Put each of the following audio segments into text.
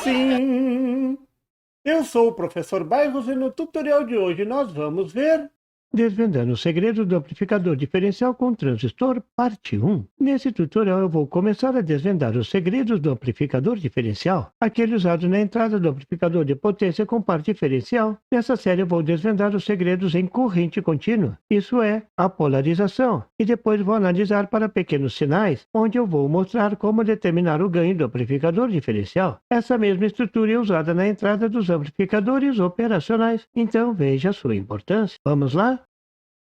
Sim, eu sou o professor Bairros e no tutorial de hoje nós vamos ver Desvendando os segredos do amplificador diferencial com transistor, parte 1. Nesse tutorial eu vou começar a desvendar os segredos do amplificador diferencial, aquele usado na entrada do amplificador de potência com par diferencial. Nessa série eu vou desvendar os segredos em corrente contínua, isso é, a polarização, e depois vou analisar para pequenos sinais, onde eu vou mostrar como determinar o ganho do amplificador diferencial. Essa mesma estrutura é usada na entrada dos amplificadores operacionais, então veja a sua importância. Vamos lá?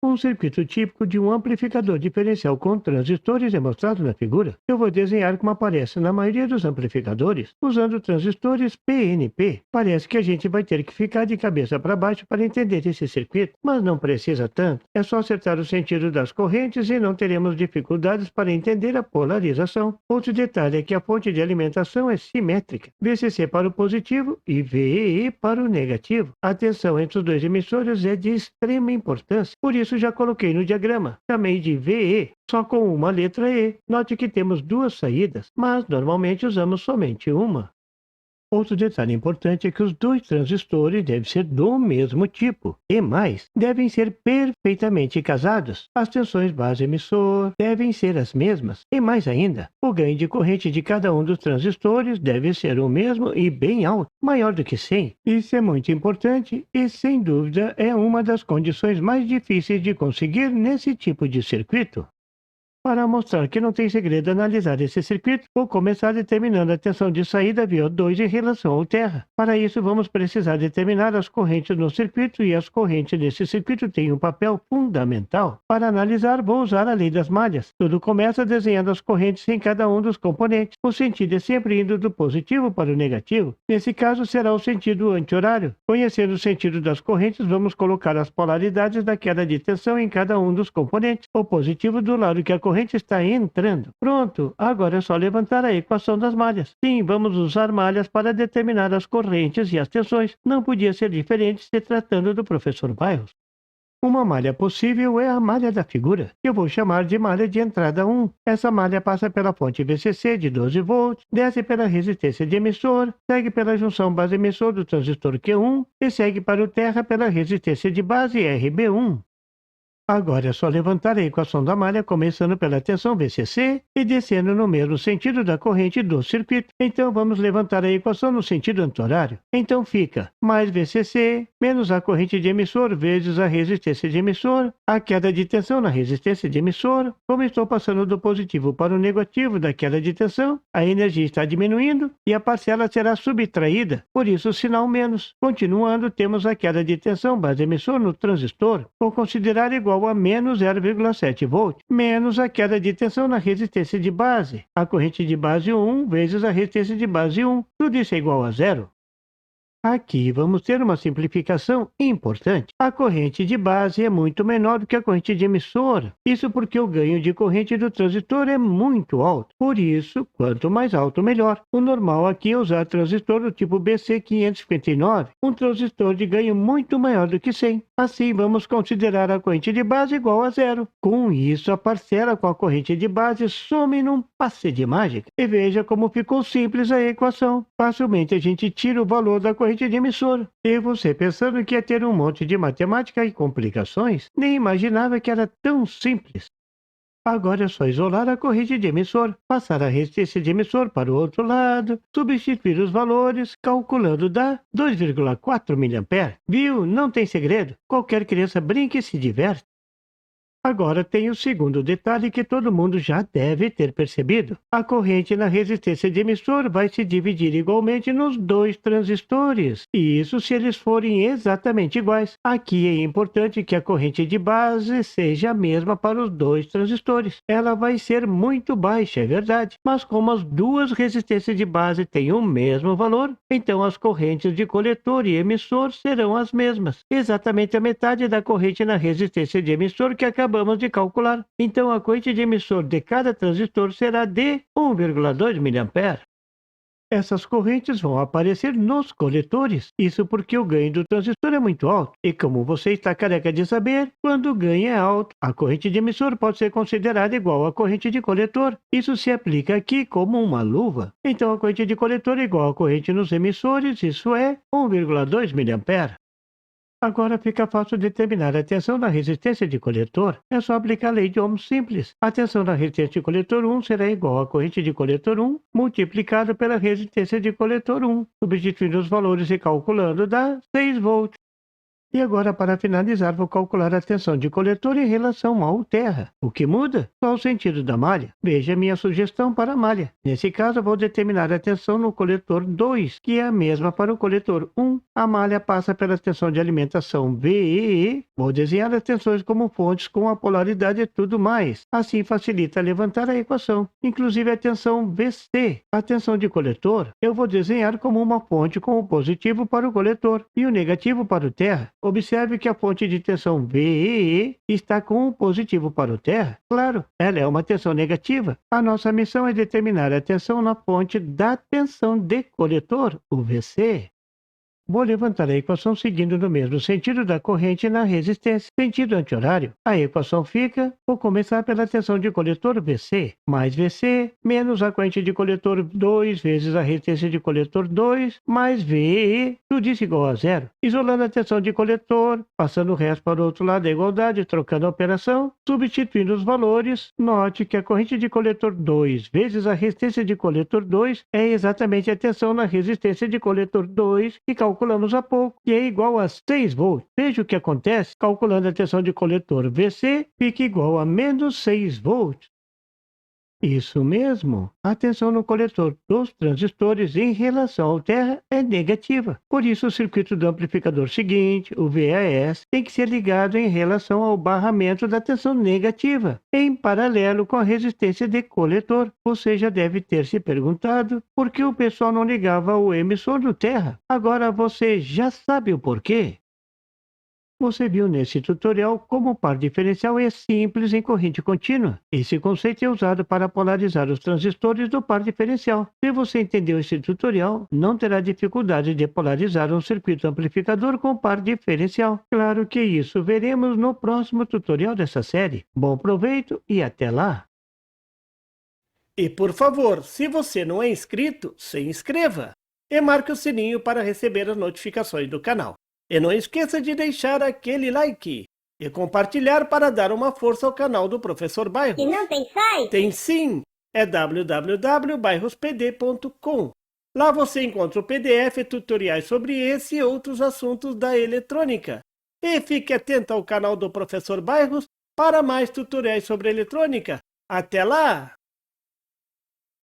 Um circuito típico de um amplificador diferencial com transistores é mostrado na figura. Eu vou desenhar como aparece na maioria dos amplificadores, usando transistores PNP. Parece que a gente vai ter que ficar de cabeça para baixo para entender esse circuito, mas não precisa tanto. É só acertar o sentido das correntes e não teremos dificuldades para entender a polarização. Outro detalhe é que a fonte de alimentação é simétrica, VCC para o positivo e VEE para o negativo. A tensão entre os dois emissores é de extrema importância, por isso já coloquei no diagrama, chamei de VE, só com uma letra E. Note que temos duas saídas, mas normalmente usamos somente uma. Outro detalhe importante é que os dois transistores devem ser do mesmo tipo, e mais, devem ser perfeitamente casados. As tensões base-emissor devem ser as mesmas, e mais ainda, o ganho de corrente de cada um dos transistores deve ser o mesmo e bem alto, maior do que 100. Isso é muito importante e, sem dúvida, é uma das condições mais difíceis de conseguir nesse tipo de circuito. Para mostrar que não tem segredo analisar esse circuito, vou começar determinando a tensão de saída VO2 em relação ao terra. Para isso, vamos precisar determinar as correntes no circuito e as correntes desse circuito têm um papel fundamental. Para analisar, vou usar a lei das malhas. Tudo começa desenhando as correntes em cada um dos componentes. O sentido é sempre indo do positivo para o negativo. Nesse caso, será o sentido anti-horário. Conhecendo o sentido das correntes, vamos colocar as polaridades da queda de tensão em cada um dos componentes. O positivo do lado que a corrente está entrando. Pronto, agora é só levantar a equação das malhas. Sim, vamos usar malhas para determinar as correntes e as tensões. Não podia ser diferente se tratando do professor Bairros. Uma malha possível é a malha da figura, que eu vou chamar de malha de entrada 1. Essa malha passa pela fonte VCC de 12 volts, desce pela resistência de emissor, segue pela junção base-emissor do transistor Q1 e segue para o terra pela resistência de base RB1. Agora é só levantar a equação da malha começando pela tensão VCC e descendo no mesmo sentido da corrente do circuito. Então vamos levantar a equação no sentido anti-horário. Então fica mais VCC menos a corrente de emissor vezes a resistência de emissor, a queda de tensão na resistência de emissor. Como estou passando do positivo para o negativo da queda de tensão, a energia está diminuindo e a parcela será subtraída, por isso o sinal menos. Continuando, temos a queda de tensão base-emissor no transistor. Vou considerar igual a menos 0,7 volt, menos a queda de tensão na resistência de base, a corrente de base 1 vezes a resistência de base 1, tudo isso é igual a zero. Aqui vamos ter uma simplificação importante. A corrente de base é muito menor do que a corrente de emissor. Isso porque o ganho de corrente do transistor é muito alto. Por isso, quanto mais alto, melhor. O normal aqui é usar transistor do tipo BC559, um transistor de ganho muito maior do que 100. Assim, vamos considerar a corrente de base igual a zero. Com isso, a parcela com a corrente de base some num passe de mágica. E veja como ficou simples a equação. Facilmente a gente tira o valor da corrente de emissor. E você pensando que ia ter um monte de matemática e complicações, nem imaginava que era tão simples. Agora é só isolar a corrente de emissor, passar a resistência de emissor para o outro lado, substituir os valores, calculando dá 2,4 mA. Viu? Não tem segredo. Qualquer criança brinca e se diverte. Agora tem o segundo detalhe que todo mundo já deve ter percebido. A corrente na resistência de emissor vai se dividir igualmente nos dois transistores. E isso se eles forem exatamente iguais. Aqui é importante que a corrente de base seja a mesma para os dois transistores. Ela vai ser muito baixa, é verdade. Mas como as duas resistências de base têm o mesmo valor, então as correntes de coletor e emissor serão as mesmas. Exatamente a metade da corrente na resistência de emissor que acabamos de calcular. Então a corrente de emissor de cada transistor será de 1,2 mA. Essas correntes vão aparecer nos coletores. Isso porque o ganho do transistor é muito alto. E como você está careca de saber, quando o ganho é alto, a corrente de emissor pode ser considerada igual à corrente de coletor. Isso se aplica aqui como uma luva. Então a corrente de coletor é igual à corrente nos emissores, isso é 1,2 mA. Agora fica fácil determinar a tensão da resistência de coletor. É só aplicar a lei de Ohm simples. A tensão da resistência de coletor 1 será igual à corrente de coletor 1 multiplicado pela resistência de coletor 1. Substituindo os valores e calculando dá 6 volts. E agora, para finalizar, vou calcular a tensão de coletor em relação ao terra. O que muda? Só o sentido da malha. Veja minha sugestão para a malha. Nesse caso, vou determinar a tensão no coletor 2, que é a mesma para o coletor 1. A malha passa pela tensão de alimentação VEE. Vou desenhar as tensões como fontes com a polaridade e tudo mais. Assim facilita levantar a equação. Inclusive a tensão VC. A tensão de coletor, eu vou desenhar como uma fonte com o positivo para o coletor e o negativo para o terra. Observe que a fonte de tensão VEE está com o positivo para o terra. Claro, ela é uma tensão negativa. A nossa missão é determinar a tensão na fonte da tensão de coletor, o VC. Vou levantar a equação seguindo no mesmo sentido da corrente na resistência, sentido anti-horário. A equação fica, vou começar pela tensão de coletor VC, mais VC, menos a corrente de coletor 2 vezes a resistência de coletor 2, mais VE, tudo isso igual a zero. Isolando a tensão de coletor, passando o resto para o outro lado da igualdade, trocando a operação, substituindo os valores, note que a corrente de coletor 2 vezes a resistência de coletor 2 é exatamente a tensão na resistência de coletor 2 que calculamos há pouco, que é igual a 6 volts. Veja o que acontece, calculando a tensão de coletor VC, fica igual a menos 6 volts. Isso mesmo, a tensão no coletor dos transistores em relação ao terra é negativa. Por isso, o circuito do amplificador seguinte, o VAS, tem que ser ligado em relação ao barramento da tensão negativa, em paralelo com a resistência de coletor. Você já deve ter se perguntado por que o pessoal não ligava o emissor no terra. Agora você já sabe o porquê. Você viu nesse tutorial como o par diferencial é simples em corrente contínua. Esse conceito é usado para polarizar os transistores do par diferencial. Se você entendeu esse tutorial, não terá dificuldade de polarizar um circuito amplificador com par diferencial. Claro que isso veremos no próximo tutorial dessa série. Bom proveito e até lá! E por favor, se você não é inscrito, se inscreva e marque o sininho para receber as notificações do canal. E não esqueça de deixar aquele like e compartilhar para dar uma força ao canal do Professor Bairros. E não tem site? Tem sim! É www.bairrospd.com. Lá você encontra o PDF e tutoriais sobre esse e outros assuntos da eletrônica. E fique atento ao canal do Professor Bairros para mais tutoriais sobre eletrônica. Até lá!